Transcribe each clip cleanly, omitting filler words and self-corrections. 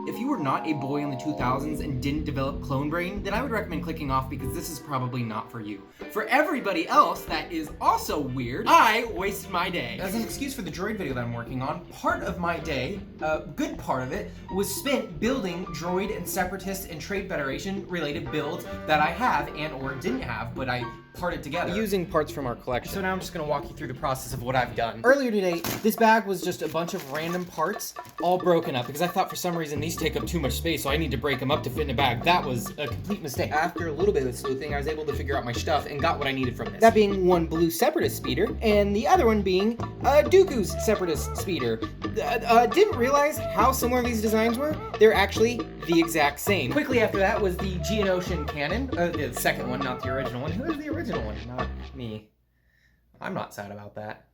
If you were not a boy in the 2000s and didn't develop clone brain, then I would recommend clicking off because this is probably not for you. For everybody else that is also weird, I wasted my day. As an excuse for the droid video that I'm working on, part of my day, a good part of it, was spent building droid and separatist and trade federation related builds that I have and or didn't have, but I parted together using parts from our collection. So now I'm just gonna walk you through the process of what I've done. Earlier today, this bag was just a bunch of random parts all broken up because I thought for some reason these take up too much space, so I need to break them up to fit in a bag. That was a complete mistake. After a little bit of sleuthing, I was able to figure out my stuff and got what I needed from this. That being one blue separatist speeder and the other one being Dooku's separatist speeder. Didn't realize how similar these designs were. They're actually the exact same. Quickly after that was the Geonosian cannon, the second one, not the original one. Who is the original one? Not me. I'm not sad about that.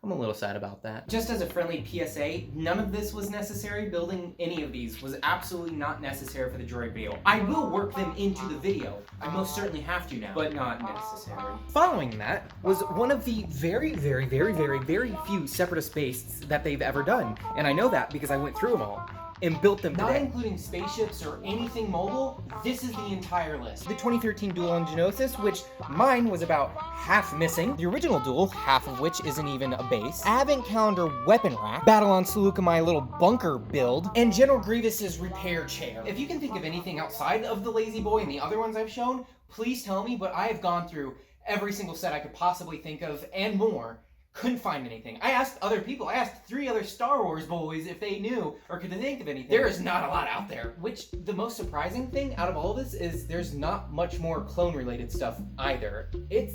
I'm a little sad about that. Just as a friendly PSA, none of this was necessary. Building any of these was absolutely not necessary for the droid video. I will work them into the video. I most certainly have to now, but not necessary. Following that was one of the very few separatist bases that they've ever done. And I know that because I went through them all and built them today. Not including spaceships or anything mobile, this is the entire list. The 2013 duel on Geonosis, which mine was about half missing. The original duel, half of which isn't even a base. Advent Calendar weapon rack. Battle on Saluka, my little bunker build. And General Grievous's repair chair. If you can think of anything outside of the Lazy Boy and the other ones I've shown, please tell me, but I have gone through every single set I could possibly think of and more. Couldn't find anything. I asked other people. I asked 3 other Star Wars boys if they knew or could they think of anything. There is not a lot out there. Which, the most surprising thing out of all this is there's not much more clone-related stuff either. It's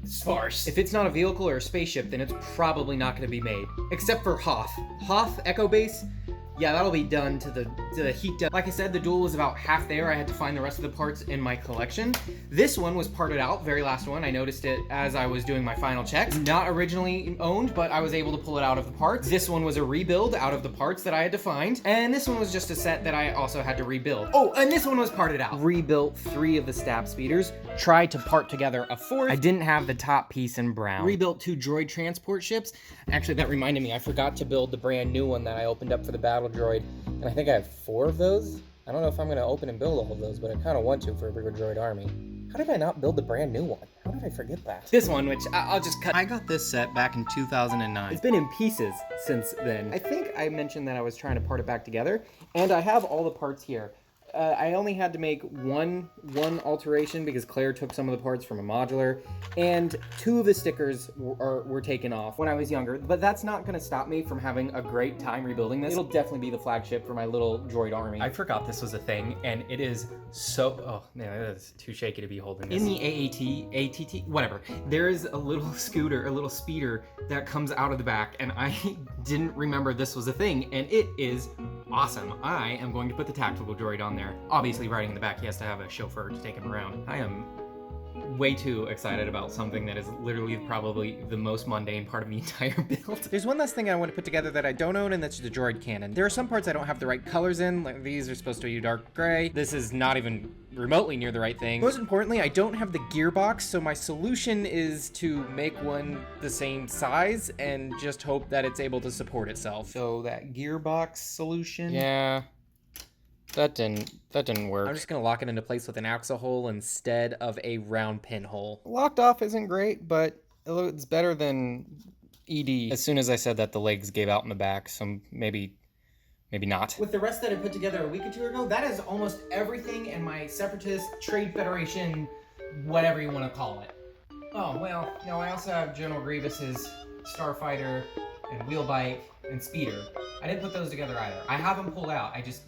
sparse. If it's not a vehicle or a spaceship, then it's probably not going to be made. Except for Hoth. Hoth Echo Base, yeah, that'll be done to the heat done. Like I said, the duel was about half there. I had to find the rest of the parts in my collection. This one was parted out, very last one. I noticed it as I was doing my final checks. Not originally owned, but I was able to pull it out of the parts. This one was a rebuild out of the parts that I had to find. And this one was just a set that I also had to rebuild. Oh, and this one was parted out. Rebuilt 3 of the stab speeders. Tried to part together a 4th. I didn't have the top piece in brown. Rebuilt 2 droid transport ships. Actually, that reminded me, I forgot to build the brand new one that I opened up for the battle droid, and I think I have 4 of those. I don't know if I'm going to open and build all of those, but I kind of want to for a bigger droid army. How did I not build the brand new one? How did I forget that? This one, which I'll just cut. I got this set back in 2009. It's been in pieces since then. I think I mentioned that I was trying to part it back together, and I have all the parts here. I only had to make one alteration because Claire took some of the parts from a modular, and 2 of the stickers were taken off when I was younger, but that's not going to stop me from having a great time rebuilding this. It'll definitely be the flagship for my little droid army. I forgot this was a thing, and it is so, oh man, it is too shaky to be holding this. In the ATT, whatever, there is a little scooter, a little speeder that comes out of the back, and I didn't remember this was a thing, and it is awesome. I am going to put the tactical droid on there. Obviously, riding in the back, he has to have a chauffeur to take him around. I am way too excited about something that is literally probably the most mundane part of the entire build. There's one last thing I want to put together that I don't own, and that's the droid cannon. There are some parts I don't have the right colors in, like these are supposed to be dark gray. This is not even remotely near the right thing. Most importantly, I don't have the gearbox, so my solution is to make one the same size and just hope that it's able to support itself. So that gearbox solution? Yeah. That didn't work. I'm just gonna lock it into place with an axle hole instead of a round pinhole. Locked off isn't great, but it's better than ED. As soon as I said that, the legs gave out in the back, so maybe not. With the rest that I put together a week or 2 ago, that is almost everything in my Separatist, Trade Federation, whatever you want to call it. Oh, well, no, I also have General Grievous's Starfighter and Wheel Bike and Speeder. I didn't put those together either. I have them pulled out, I just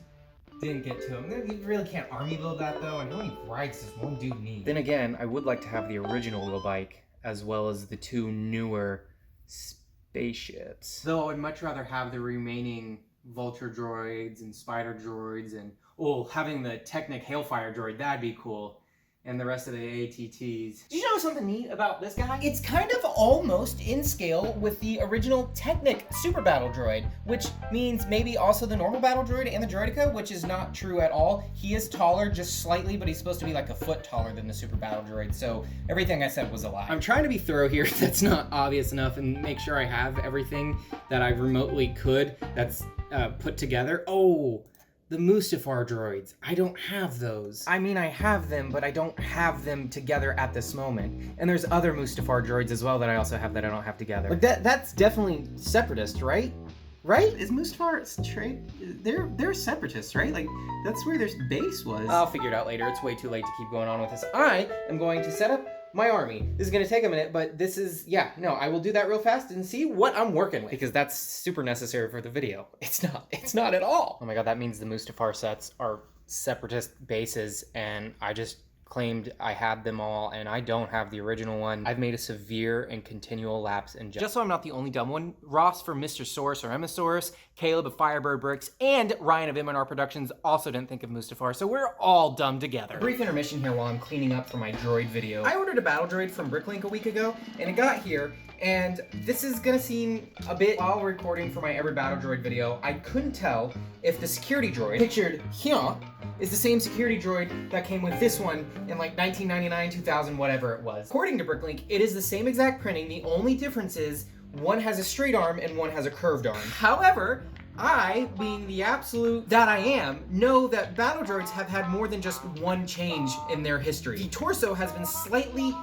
didn't get to them. You really can't army build that though, and how many rides does one dude need? Then again, I would like to have the original Wheel Bike, as well as the 2 newer spaceships. Though I would much rather have the remaining Vulture droids and Spider droids and, oh, having the Technic Hailfire droid, that'd be cool. And the rest of the ATTs. Did you know something neat about this guy? It's kind of almost in scale with the original Technic Super Battle Droid, which means maybe also the normal Battle Droid and the Droidica, which is not true at all. He is taller just slightly, but he's supposed to be like a foot taller than the Super Battle Droid, so everything I said was a lie. I'm trying to be thorough here, that's not obvious enough, and make sure I have everything that I remotely could that's put together. Oh, the Mustafar droids. I don't have those. I mean, I have them, but I don't have them together at this moment. And there's other Mustafar droids as well that I also have that I don't have together. Like that's definitely separatist, right? Right? Is Mustafar trade? They're separatists, right? Like, that's where their base was. I'll figure it out later. It's way too late to keep going on with this. I am going to set up my army. This is gonna take a minute, but this is, yeah, no, I will do that real fast and see what I'm working with, because that's super necessary for the video. It's not at all. Oh my god, that means the Mustafar sets are separatist bases, and I just claimed I had them all, and I don't have the original one. I've made a severe and continual lapse in just so I'm not the only dumb one, Ross from Mr. Source or Emmasaurus, Caleb of Firebird Bricks, and Ryan of M&R Productions also didn't think of Mustafar, so we're all dumb together. Brief intermission here while I'm cleaning up for my droid video. I ordered a battle droid from Bricklink a week ago, and it got here, and this is gonna seem a bit, while recording for my Every Battle Droid video, I couldn't tell if the security droid pictured here is the same security droid that came with this one in like 1999, 2000, whatever it was. According to Bricklink, it is the same exact printing. The only difference is one has a straight arm and one has a curved arm. However, I, being the absolute that I am, know that battle droids have had more than just one change in their history. The torso has been slightly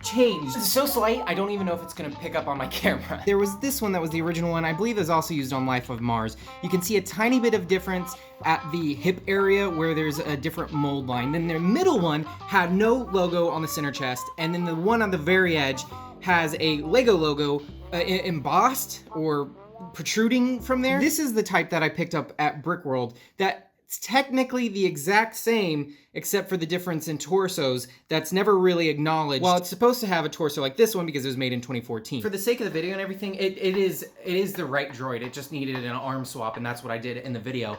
changed. So slight, I don't even know if it's gonna pick up on my camera. There was this one that was the original one, I believe is also used on Life of Mars. You can see a tiny bit of difference at the hip area where there's a different mold line. Then the middle one had no logo on the center chest, and then the one on the very edge has a Lego logo embossed or protruding from there. This is the type that I picked up at Brickworld that's technically the exact same except for the difference in torsos that's never really acknowledged. Well, it's supposed to have a torso like this one because it was made in 2014. For the sake of the video and everything, it is the right droid. It just needed an arm swap, and that's what I did in the video.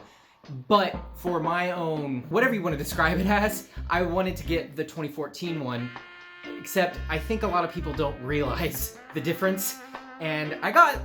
But for my own, whatever you want to describe it as, I wanted to get the 2014 one, except I think a lot of people don't realize the difference. And I bought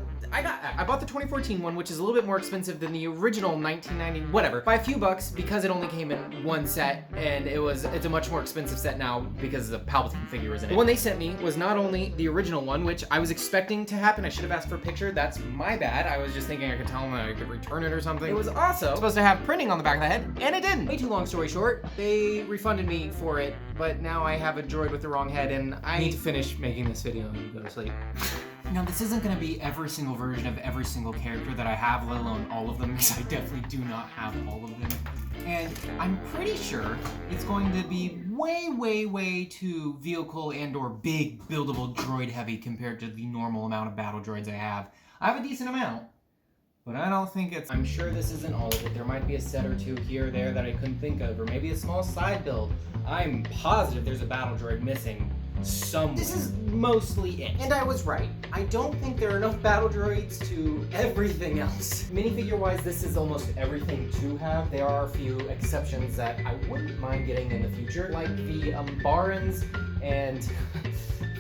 the 2014 one, which is a little bit more expensive than the original 1990, whatever, by a few bucks because it only came in one set, and it's a much more expensive set now because the Palpatine figure was in it. The one they sent me was not only the original one, which I was expecting to happen. I should have asked for a picture. That's my bad. I was just thinking I could tell them that I could return it or something. It was also supposed to have printing on the back of the head, and it didn't. Way too long story short, they refunded me for it, but now I have a droid with the wrong head, and I need to finish making this video and go to sleep. Now, this isn't going to be every single version of every single character that I have, let alone all of them, because I definitely do not have all of them. And I'm pretty sure it's going to be way too vehicle and or big buildable droid heavy compared to the normal amount of battle droids I have. I have a decent amount, but I don't think it's... I'm sure this isn't all of it. There might be a set or two here or there that I couldn't think of, or maybe a small side build. I'm positive there's a battle droid missing somewhere. This is mostly it. And I was right. I don't think there are enough battle droids to everything else. Minifigure-wise, this is almost everything to have. There are a few exceptions that I wouldn't mind getting in the future, like the Barons and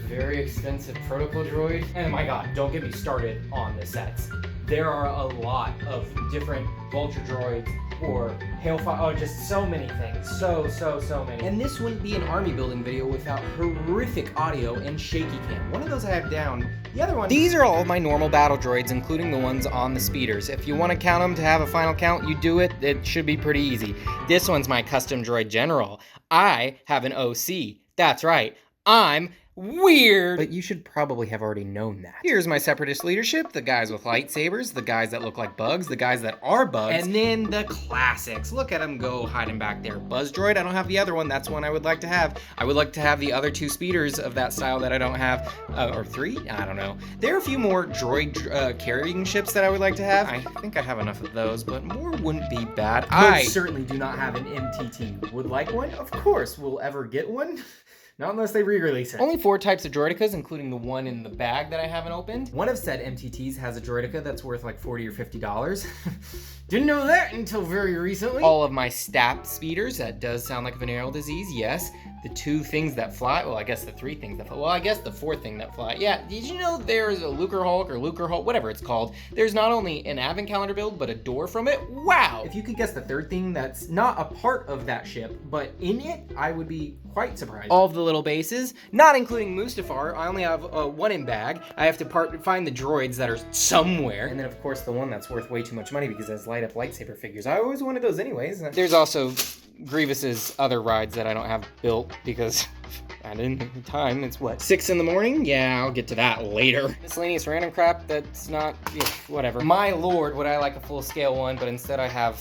very expensive Protocol droid. And my god, don't get me started on the sets. There are a lot of different Vulture droids or Hailfire, oh, just so many things. So many. And this wouldn't be an army building video without horrific audio and shaky cam. One of those I have down, the other one... These are all of my normal battle droids, including the ones on the speeders. If you want to count them to have a final count, you do it. It should be pretty easy. This one's my custom droid general. I have an OC. That's right. I'm weird! But you should probably have already known that. Here's my separatist leadership, the guys with lightsabers, the guys that look like bugs, the guys that are bugs, and then the classics. Look at them go hiding back there. Buzz droid, I don't have the other one. That's one I would like to have. I would like to have the other two speeders of that style that I don't have, or three? I don't know. There are a few more droid carrying ships that I would like to have. I think I have enough of those, but more wouldn't be bad. I certainly do not have an MTT. Would like one? Of course. Will ever get one? Not unless they re-release it. Only 4 types of droidicas, including the one in the bag that I haven't opened. One of said MTTs has a droidica that's worth like $40 or $50. Didn't know that until very recently. All of my STAP speeders, that does sound like a venereal disease, yes. The 2 things that fly, well, I guess the 3 things that fly, well, I guess the 4th thing that fly. Yeah, did you know there's a Lucrehulk, whatever it's called. There's not only an advent calendar build, but a door from it. Wow! If you could guess the 3rd thing that's not a part of that ship, but in it, I would be quite surprised. All of the little bases, not including Mustafar. I only have one in bag. I have to find the droids that are somewhere. And then, of course, the one that's worth way too much money because it has light-up lightsaber figures. I always wanted those anyways. There's also Grievous's other rides that I don't have built because I didn't have time. It's what, 6 in the morning? Yeah, I'll get to that later. Miscellaneous random crap that's not, whatever. My lord, would I like a full-scale one, but instead I have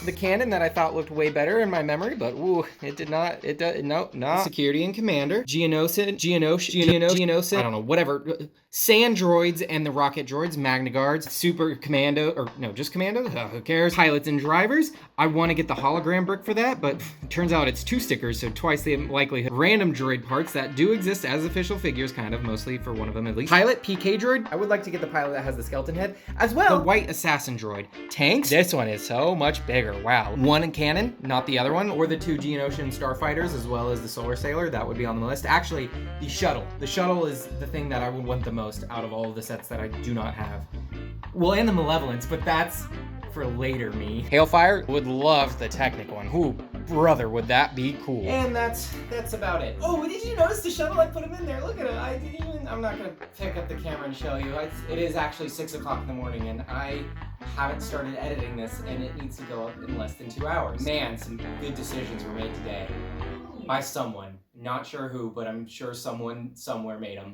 the cannon that I thought looked way better in my memory, but ooh, it did not, no, not. Security and Commander, Geonosis, I don't know, whatever. Sand droids and the rocket droids, Magna Guards, Super Commando, or no, just Commando, who cares? Pilots and drivers. I want to get the hologram brick for that, but it turns out it's 2 stickers, so twice the likelihood. Random droid parts that do exist as official figures, kind of, mostly for one of them at least. Pilot, PK droid. I would like to get the pilot that has the skeleton head, as well. The white assassin droid. Tanks. This one is so much bigger, wow. One cannon, not the other one, or the 2 Geonosian starfighters, as well as the Solar Sailor, that would be on the list. Actually, the shuttle. The shuttle is the thing that I would want the most out of all of the sets that I do not have. Well, and the Malevolence, but that's for later me. Hailfire, would love the Technic one. Ooh, brother, would that be cool. And that's about it. Oh, did you notice the shuttle? I put him in there. Look at it. I'm not gonna pick up the camera and show you. It is actually 6 o'clock in the morning and I haven't started editing this and it needs to go up in less than 2 hours. Man, some good decisions were made today by someone. Not sure who, but I'm sure someone somewhere made them.